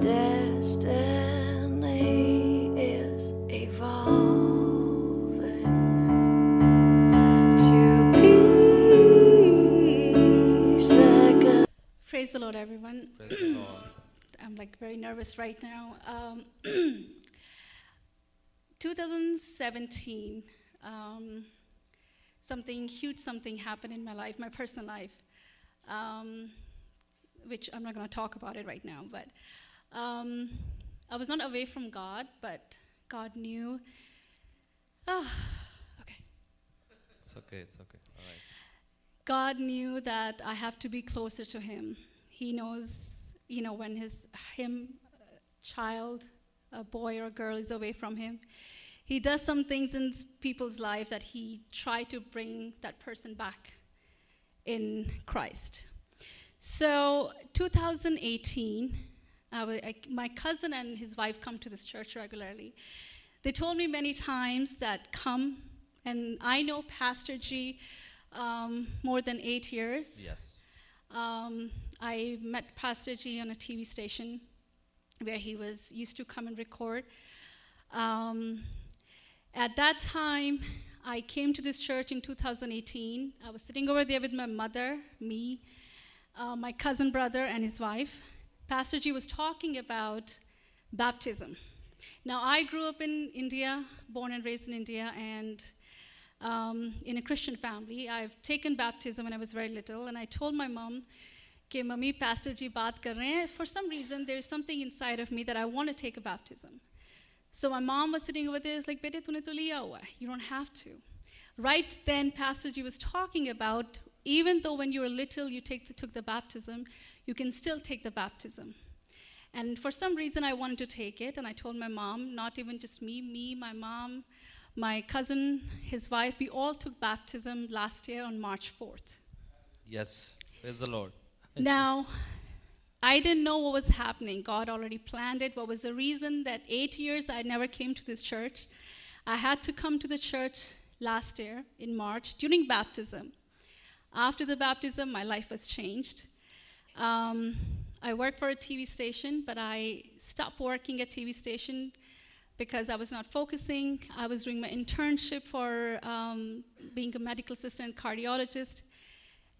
Destiny is evolving to peace that God. Praise the Lord, everyone. Praise the Lord. I'm like very nervous right now. 2017, something happened in my life, my personal life, which I'm not going to talk about it right now. But I was not away from God, but God knew. Okay. It's okay. All right. God knew that I have to be closer to Him. He knows, when his child, a boy or a girl, is away from Him. He does some things in people's life that He tries to bring that person back in Christ. So 2018, my cousin and his wife come to this church regularly. They told me many times that come, and I know Pastor G more than 8 years. Yes. I met Pastor G on a TV station where he used to come and record. At that time, I came to this church in 2018. I was sitting over there with my mother, me, my cousin brother, and his wife. Pastor G was talking about baptism. Now, I grew up in India, born and raised in India, and in a Christian family. I've taken baptism when I was very little, and I told my mom, कि mummy Pastor Ji बात कर रहे हैं. For some reason, there is something inside of me that I want to take a baptism. So my mom was sitting over there, like, बेटे तूने तो लिया हुआ है. You don't have to. Right then, Pastor Ji was talking about, even though when you were little, you took the baptism, you can still take the baptism. And for some reason, I wanted to take it, and I told my mom, not even just me, my mom, my cousin, his wife, we all took baptism last year on March 4th. Yes. Praise the Lord. Now, I didn't know what was happening. God already planned it. What was the reason that 8 years I never came to this church? I had to come to the church last year in March during baptism. After the baptism, my life was changed. I worked for a TV station, but I stopped working at TV station because I was not focusing. I was doing my internship for being a medical assistant cardiologist.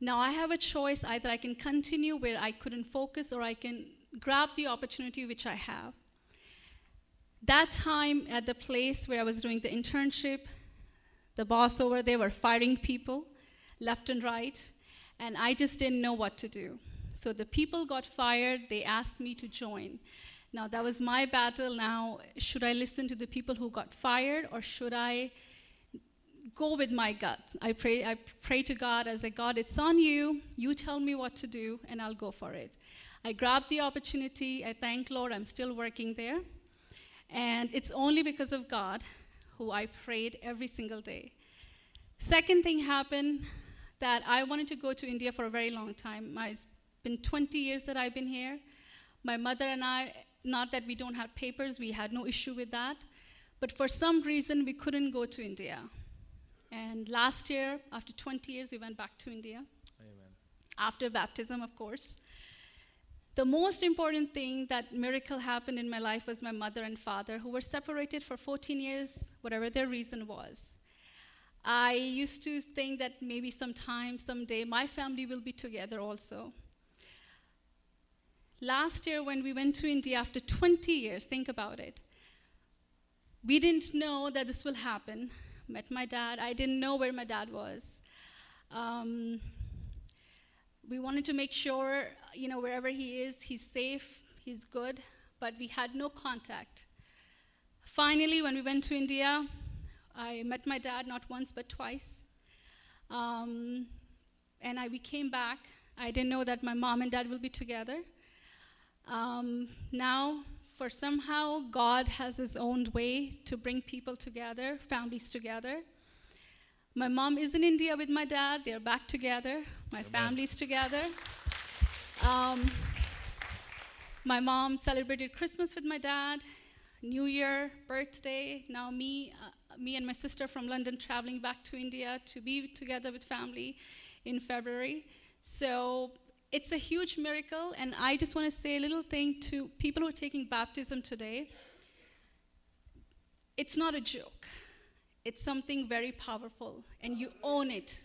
Now I have a choice. Either I can continue where I couldn't focus, or I can grab the opportunity which I have. That time at the place where I was doing the internship, the boss over there were firing people left and right, and I just didn't know what to do. So the people got fired. They asked me to join. Now, that was my battle. Now, should I listen to the people who got fired, or should I go with my gut? I pray to God. I say, God, it's on you. You tell me what to do, and I'll go for it. I grabbed the opportunity. I thank Lord I'm still working there. And it's only because of God who I prayed every single day. Second thing happened, that I wanted to go to India for a very long time. It's been 20 years that I've been here. My mother and I, not that we don't have papers, we had no issue with that, but for some reason we couldn't go to India. And last year, after 20 years, we went back to India. Amen. After baptism, of course. The most important thing, that miracle happened in my life, was my mother and father, who were separated for 14 years, whatever their reason was. I used to think that maybe someday, my family will be together also. Last year, when we went to India after 20 years, think about it. We didn't know that this will happen. Met my dad. I didn't know where my dad was. We wanted to make sure, wherever he is, he's safe, he's good, but we had no contact. Finally, when we went to India, I met my dad not once but twice. And we came back. I didn't know that my mom and dad will be together. Now, for somehow, God has His own way to bring people together, families together. My mom is in India with my dad. They're back together. My family's together. My mom celebrated Christmas with my dad, New Year, birthday. Now me and my sister from London traveling back to India to be together with family in February. So it's a huge miracle, and I just want to say a little thing to people who are taking baptism today. It's not a joke. It's something very powerful, and you own it.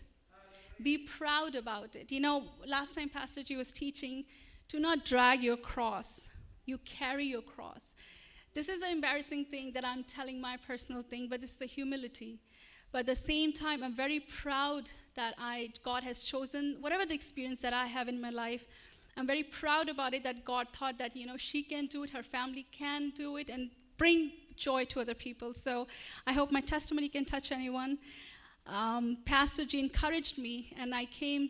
Be proud about it. You know, last time Pastor G was teaching, do not drag your cross. You carry your cross. This is an embarrassing thing that I'm telling my personal thing, but this is a humility. But at the same time, I'm very proud that God has chosen, whatever the experience that I have in my life, I'm very proud about it, that God thought that, you know, she can do it, her family can do it, and bring joy to other people. So I hope my testimony can touch anyone. Pastor G encouraged me, and I came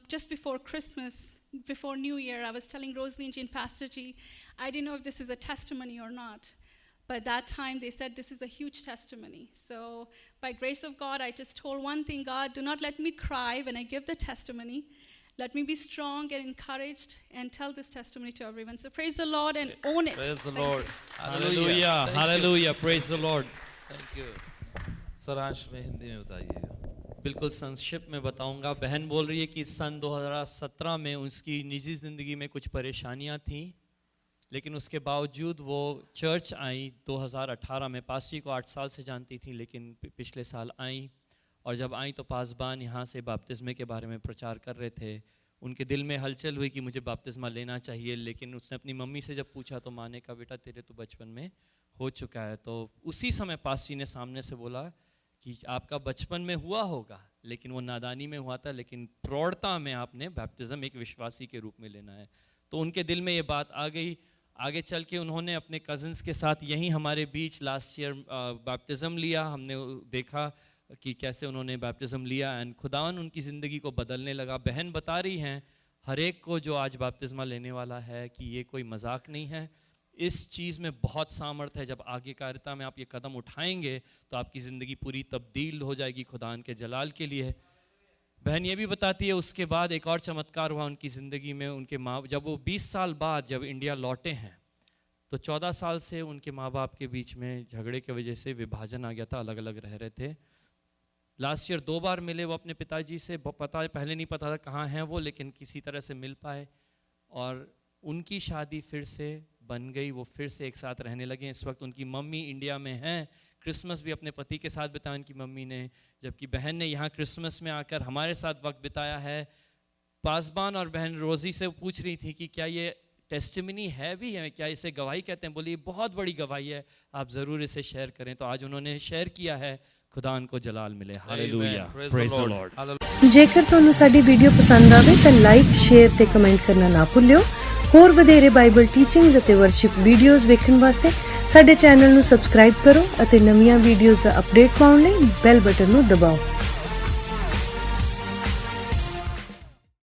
just before Christmas, before New Year. I was telling Rosalie and Pastor G, I didn't know if this is a testimony or not. But at that time, they said this is a huge testimony. So by grace of God, I just told one thing: God, do not let me cry when I give the testimony. Let me be strong and encouraged and tell this testimony to everyone. So praise the Lord and own it. Praise the Thank Lord. you. Hallelujah. Thank you. Hallelujah. Praise the Lord. Thank you. सारांश में हिंदी में बताइएगा. बिल्कुल संक्षिप्त में बताऊंगा. बहन बोल रही है कि सन 2017 में उसकी निजी ज़िंदगी में कुछ परेशानियां थीं, लेकिन उसके बावजूद वो चर्च आई 2018 में. पास्टर को 8 साल से जानती थी, लेकिन पिछले साल आई, और जब आई तो पासबान यहाँ से बपतिस्मे के बारे में प्रचार कर रहे थे. उनके दिल में हलचल हुई कि मुझे बपतिस्मा लेना चाहिए, लेकिन उसने अपनी मम्मी से जब पूछा तो माँ ने कहा, बेटा तेरे तो बचपन में हो चुका है. तो उसी समय पास्टर ने सामने से बोला कि आपका बचपन में हुआ होगा, लेकिन वो नादानी में हुआ था, लेकिन प्रौढ़ता में आपने बपतिस्म एक विश्वासी के रूप में लेना है. तो उनके दिल में ये बात आ गई. आगे चल के उन्होंने अपने कज़न्स के साथ यहीं हमारे बीच लास्ट ईयर बपतिस्म लिया. हमने देखा कि कैसे उन्होंने बपतिस्म लिया, एंड खुदावन उनकी ज़िंदगी को बदलने लगा. बहन बता रही हैं हर एक को जो आज बपतिस्मा लेने वाला है कि ये कोई मजाक नहीं है. इस चीज़ में बहुत सामर्थ्य है. जब आगे कार्यता में आप ये कदम उठाएंगे तो आपकी ज़िंदगी पूरी तब्दील हो जाएगी खुदावन के जलाल के लिए. बहन ये भी बताती है उसके बाद एक और चमत्कार हुआ उनकी ज़िंदगी में. उनके माँ, जब वो 20 साल बाद जब इंडिया लौटे हैं, तो 14 साल से उनके माँ बाप के बीच में झगड़े की वजह से विभाजन आ गया था, अलग अलग रह रहे थे. लास्ट ईयर 2 बार मिले वो अपने पिताजी से. पहले नहीं पता था कहाँ हैं वो, लेकिन किसी तरह से मिल पाए, और उनकी शादी फिर से बन गई. वो फिर से एक साथ रहने लगे. इस वक्त उनकी मम्मी इंडिया में हैं. क्रिसमस भी अपने पति के साथ बिताया उनकी मम्मी ने, जबकि बहन ने यहाँ क्रिसमस में आकर हमारे साथ वक्त बिताया है. पासबान और बहन रोजी से पूछ रही थी कि क्या ये टेस्टिमनी है भी है, क्या इसे गवाही कहते हैं. बोली बहुत बड़ी गवाही है, आप ज़रूर इसे शेयर करें. तो आज उन्होंने शेयर किया है. खुदा को जलाल मिले. हालेलुया. Praise the Lord. ਜੇਕਰ ਤੁਹਾਨੂੰ ਸਾਡੀ ਵੀਡੀਓ ਪਸੰਦ ਆਵੇ ਤਾਂ ਲਾਈਕ, ਸ਼ੇਅਰ ਤੇ ਕਮੈਂਟ ਕਰਨਾ ਨਾ ਭੁੱਲਿਓ. ਹੋਰ ਵਧੇਰੇ ਬਾਈਬਲ ਟੀਚਿੰਗਸ ਅਤੇ ਵਰਸ਼ਿਪ ਵੀਡੀਓਜ਼ ਵੇਖਣ ਵਾਸਤੇ ਸਾਡੇ ਚੈਨਲ ਨੂੰ ਸਬਸਕ੍ਰਾਈਬ ਕਰੋ ਅਤੇ ਨਵੀਆਂ ਵੀਡੀਓਜ਼ ਦਾ ਅਪਡੇਟ ਪਾਉਣ ਲਈ ਬੈਲ ਬਟਨ ਨੂੰ ਦਬਾਓ.